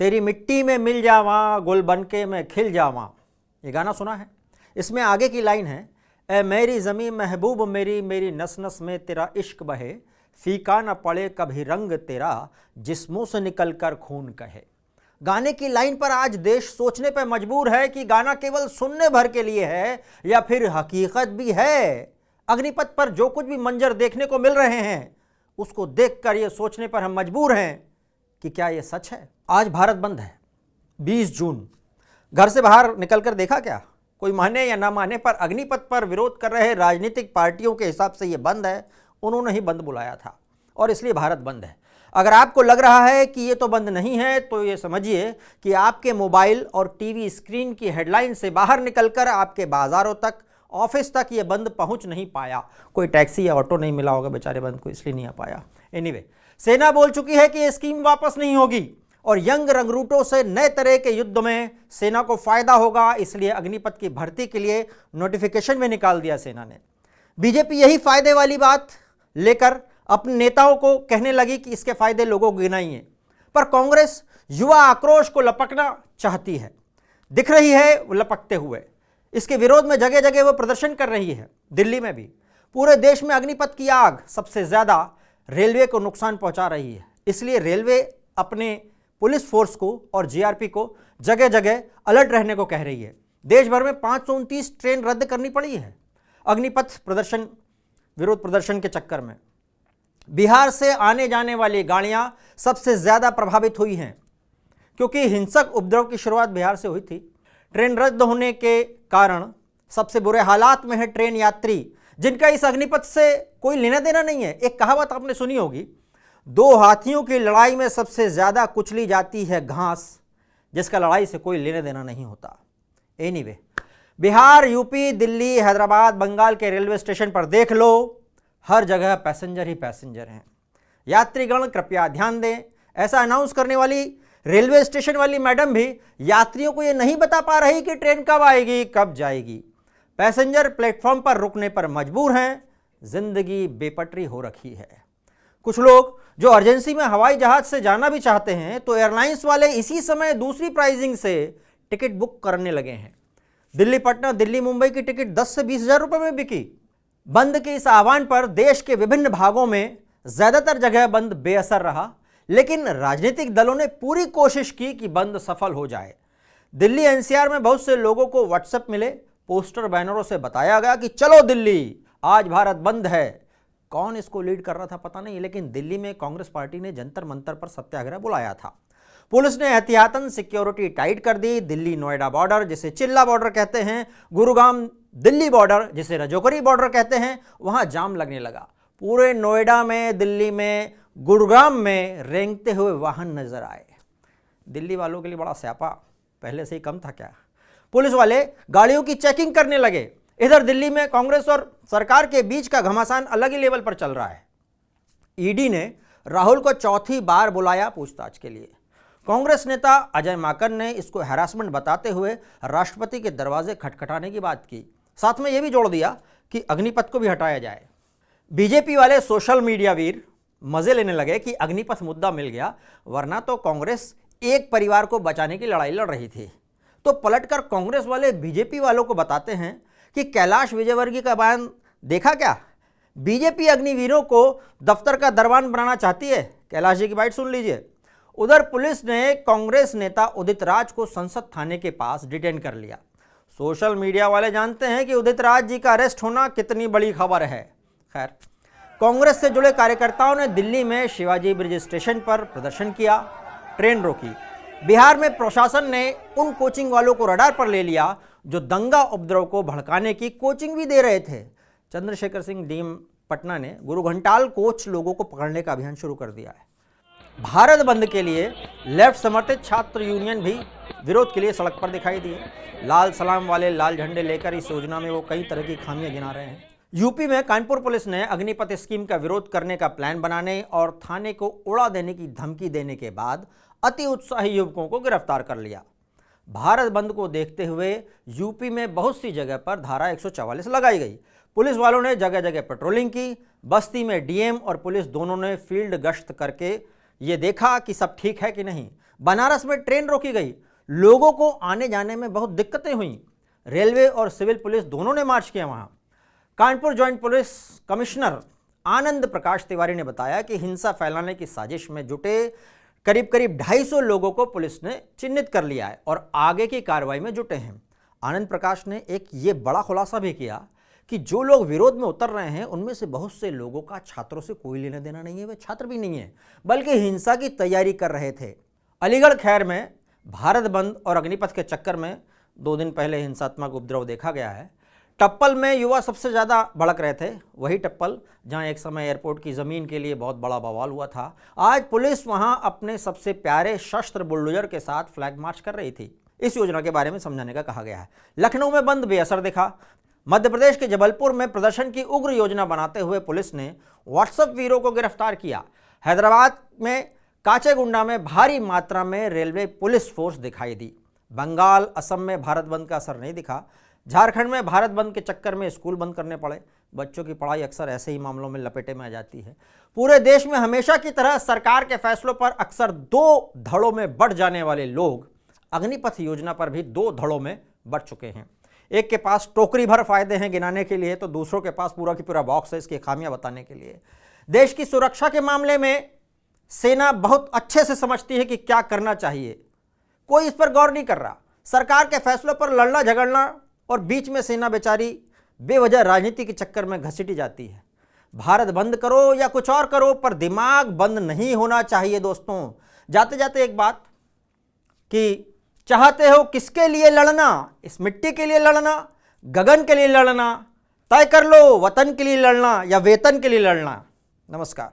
तेरी मिट्टी में मिल जावा, गुल बन के मैं खिल जावा। ये गाना सुना है? इसमें आगे की लाइन है, ए मेरी ज़मीं महबूब मेरी, मेरी नस नस में तेरा इश्क बहे, फीका न पड़े कभी रंग तेरा, जिस्मों से निकल कर खून कहे। गाने की लाइन पर आज देश सोचने पर मजबूर है कि गाना केवल सुनने भर के लिए है या फिर हकीकत भी है। अग्निपथ पर जो कुछ भी मंजर देखने को मिल रहे हैं उसको देखकर ये सोचने पर हम मजबूर हैं कि क्या ये सच है। आज भारत बंद है, 20 जून। घर से बाहर निकलकर देखा क्या? कोई माने या ना माने पर अग्निपथ पर विरोध कर रहे राजनीतिक पार्टियों के हिसाब से ये बंद है, उन्होंने ही बंद बुलाया था और इसलिए भारत बंद है। अगर आपको लग रहा है कि ये तो बंद नहीं है तो ये समझिए कि आपके मोबाइल और टीवी स्क्रीन की हेडलाइन से बाहर निकलकर आपके बाजारों तक, ऑफिस तक ये बंद पहुंच नहीं पाया। कोई टैक्सी या ऑटो नहीं मिला होगा बेचारे बंद को, इसलिए नहीं आ पाया। एनीवे, सेना बोल चुकी है कि ये स्कीम वापस नहीं होगी और यंग रंगरूटों से नए तरह के युद्ध में सेना को फायदा होगा, इसलिए अग्निपथ की भर्ती के लिए नोटिफिकेशन में निकाल दिया सेना ने। बीजेपी यही फायदे वाली बात लेकर अपने नेताओं को कहने लगी कि इसके फायदे लोगों को गिनाइए, पर कांग्रेस युवा आक्रोश को लपकना चाहती है, दिख रही है वो लपकते हुए। इसके विरोध में जगह जगह वो प्रदर्शन कर रही है, दिल्ली में भी। पूरे देश में अग्निपथ की आग सबसे ज्यादा रेलवे को नुकसान पहुंचा रही है, इसलिए रेलवे अपने पुलिस फोर्स को और जीआरपी को जगह जगह अलर्ट रहने को कह रही है। देश भर में 529 ट्रेन रद्द करनी पड़ी है अग्निपथ प्रदर्शन, विरोध प्रदर्शन के चक्कर में। बिहार से आने जाने वाली गाड़ियां सबसे ज्यादा प्रभावित हुई हैं क्योंकि हिंसक उपद्रव की शुरुआत बिहार से हुई थी। ट्रेन रद्द होने के कारण सबसे बुरे हालात में है ट्रेन यात्री, जिनका इस अग्निपथ से कोई लेना देना नहीं है। एक कहावत आपने सुनी होगी, 2 हाथियों की लड़ाई में सबसे ज्यादा कुचली जाती है घास, जिसका लड़ाई से कोई लेना देना नहीं होता। एनीवे, बिहार, यूपी, दिल्ली, हैदराबाद, बंगाल के रेलवे स्टेशन पर देख लो, हर जगह पैसेंजर ही पैसेंजर हैं। यात्रीगण कृपया ध्यान दें, ऐसा अनाउंस करने वाली रेलवे स्टेशन वाली मैडम भी यात्रियों को यह नहीं बता पा रही कि ट्रेन कब आएगी, कब जाएगी। पैसेंजर प्लेटफॉर्म पर रुकने पर मजबूर हैं, जिंदगी बेपटरी हो रखी है। कुछ लोग जो अर्जेंसी में हवाई जहाज से जाना भी चाहते हैं तो एयरलाइंस वाले इसी समय दूसरी प्राइसिंग से टिकट बुक करने लगे हैं। दिल्ली पटना, दिल्ली मुंबई की टिकट 10 से 20 हज़ार रुपये में बिकी। बंद के इस आह्वान पर देश के विभिन्न भागों में ज्यादातर जगह बंद बेअसर रहा, लेकिन राजनीतिक दलों ने पूरी कोशिश की कि बंद सफल हो जाए। दिल्ली एनसीआर में बहुत से लोगों को व्हाट्सएप मिले, पोस्टर बैनरों से बताया गया कि चलो दिल्ली, आज भारत बंद है। कौन इसको लीड कर रहा था पता नहीं, लेकिन दिल्ली में कांग्रेस पार्टी ने जंतर मंतर पर सत्याग्रह बुलाया था। पुलिस ने एहतियातन सिक्योरिटी टाइट कर दी। दिल्ली नोएडा बॉर्डर, जिसे चिल्ला बॉर्डर कहते हैं, गुरुग्राम दिल्ली बॉर्डर, जिसे रजौकरी बॉर्डर कहते हैं, वहां जाम लगने लगा। पूरे नोएडा में, दिल्ली में, गुरुग्राम में रेंगते हुए वाहन नजर आए। दिल्ली वालों के लिए बड़ा स्यापा, पहले से ही कम था क्या। पुलिस वाले गाड़ियों की चेकिंग करने लगे। इधर दिल्ली में कांग्रेस और सरकार के बीच का घमासान अलग ही लेवल पर चल रहा है। ईडी ने राहुल को चौथी बार बुलाया पूछताछ के लिए। कांग्रेस नेता अजय माकन ने इसको हैरासमेंट बताते हुए राष्ट्रपति के दरवाजे खटखटाने की बात की। साथ में यह भी जोड़ दिया कि अग्निपथ को भी हटाया जाए। बीजेपी वाले सोशल मीडिया वीर मजे लेने लगे कि अग्निपथ मुद्दा मिल गया, वरना तो कांग्रेस एक परिवार को बचाने की लड़ाई लड़ रही थी। तो पलटकर कांग्रेस वाले बीजेपी वालों को बताते हैं कि कैलाश विजयवर्गीय का बयान देखा क्या, बीजेपी अग्निवीरों को दफ्तर का दरबान बनाना चाहती है। कैलाश जी की बाइट सुन लीजिए। उधर पुलिस ने कांग्रेस नेता उदित राज को संसद थाने के पास डिटेन कर लिया। सोशल मीडिया वाले जानते हैं कि उदित राज जी का अरेस्ट होना कितनी बड़ी खबर है। खैर, कांग्रेस से जुड़े कार्यकर्ताओं ने दिल्ली में शिवाजी ब्रिज स्टेशन पर प्रदर्शन किया, ट्रेन रोकी। बिहार में प्रशासन ने उन कोचिंग वालों को रडार पर ले लिया जो दंगा उपद्रव को भड़काने की कोचिंग भी दे रहे थे। चंद्रशेखर सिंह डीएम पटना ने गुरु घंटाल कोच लोगों को पकड़ने का अभियान शुरू कर दिया है। भारत बंद के लिए लेफ्ट समर्थित छात्र यूनियन भी विरोध के लिए सड़क पर दिखाई दिए। लाल सलाम वाले लाल झंडे लेकर इस योजना में वो कई तरह की खामियां गिना रहे हैं। यूपी में कानपुर पुलिस ने अग्निपथ स्कीम का विरोध करने का प्लान बनाने और थाने को उड़ा देने की धमकी देने के बाद अति उत्साही युवकों को गिरफ्तार कर लिया। भारत बंद को देखते हुए यूपी में बहुत सी जगह पर धारा 144 लगाई गई। पुलिस वालों ने जगह जगह पेट्रोलिंग की। बस्ती में डीएम और पुलिस दोनों ने फील्ड गश्त करके ये देखा कि सब ठीक है कि नहीं। बनारस में ट्रेन रोकी गई, लोगों को आने जाने में बहुत दिक्कतें हुई। रेलवे और सिविल पुलिस दोनों ने मार्च किया वहां। Kanpur joint police commissioner Anand Prakash Tiwari ने बताया कि हिंसा फैलाने की साजिश में जुटे करीब करीब 250 लोगों को पुलिस ने चिन्हित कर लिया है और आगे की कार्रवाई में जुटे हैं। आनंद प्रकाश ने एक ये बड़ा खुलासा भी किया कि जो लोग विरोध में उतर रहे हैं उनमें से बहुत से लोगों का छात्रों से कोई लेना देना नहीं है, वे छात्र भी नहीं है बल्कि हिंसा की तैयारी कर रहे थे। अलीगढ़ खैर में भारत बंद और अग्निपथ के चक्कर में 2 दिन पहले हिंसात्मक उपद्रव देखा गया है। टप्पल में युवा सबसे ज़्यादा भड़क रहे थे, वही टप्पल जहां एक समय एयरपोर्ट की ज़मीन के लिए बहुत बड़ा बवाल हुआ था। आज पुलिस वहां अपने सबसे प्यारे शस्त्र बुलडोजर के साथ फ्लैग मार्च कर रही थी। इस योजना के बारे में समझाने का कहा गया है। लखनऊ में बंद बेअसर दिखा। मध्य प्रदेश के जबलपुर में प्रदर्शन की उग्र योजना बनाते हुए पुलिस ने व्हाट्सएप वीरों को गिरफ्तार किया। हैदराबाद में काचेगुंडा में भारी मात्रा में रेलवे पुलिस फोर्स दिखाई दी। बंगाल असम में भारत बंद का असर नहीं दिखा। झारखंड में भारत बंद के चक्कर में स्कूल बंद करने पड़े। बच्चों की पढ़ाई अक्सर ऐसे ही मामलों में लपेटे में आ जाती है। पूरे देश में हमेशा की तरह सरकार के फैसलों पर अक्सर 2 धड़ों में बढ़ जाने वाले लोग अग्निपथ योजना पर भी 2 धड़ों में बढ़ चुके हैं। एक के पास टोकरी भर फायदे हैं गिनाने के लिए, तो दूसरों के पास पूरा की पूरा बॉक्स है इसकी खामियां बताने के लिए। देश की सुरक्षा के मामले में सेना बहुत अच्छे से समझती है कि क्या करना चाहिए, कोई इस पर गौर नहीं कर रहा। सरकार के फैसलों पर लड़ना झगड़ना और बीच में सेना बेचारी बेवजह राजनीति के चक्कर में घसीटी जाती है। भारत बंद करो या कुछ और करो, पर दिमाग बंद नहीं होना चाहिए। दोस्तों, जाते जाते एक बात कि चाहते हो किसके लिए लड़ना, इस मिट्टी के लिए लड़ना, गगन के लिए लड़ना, तय कर लो वतन के लिए लड़ना या वेतन के लिए लड़ना। नमस्कार।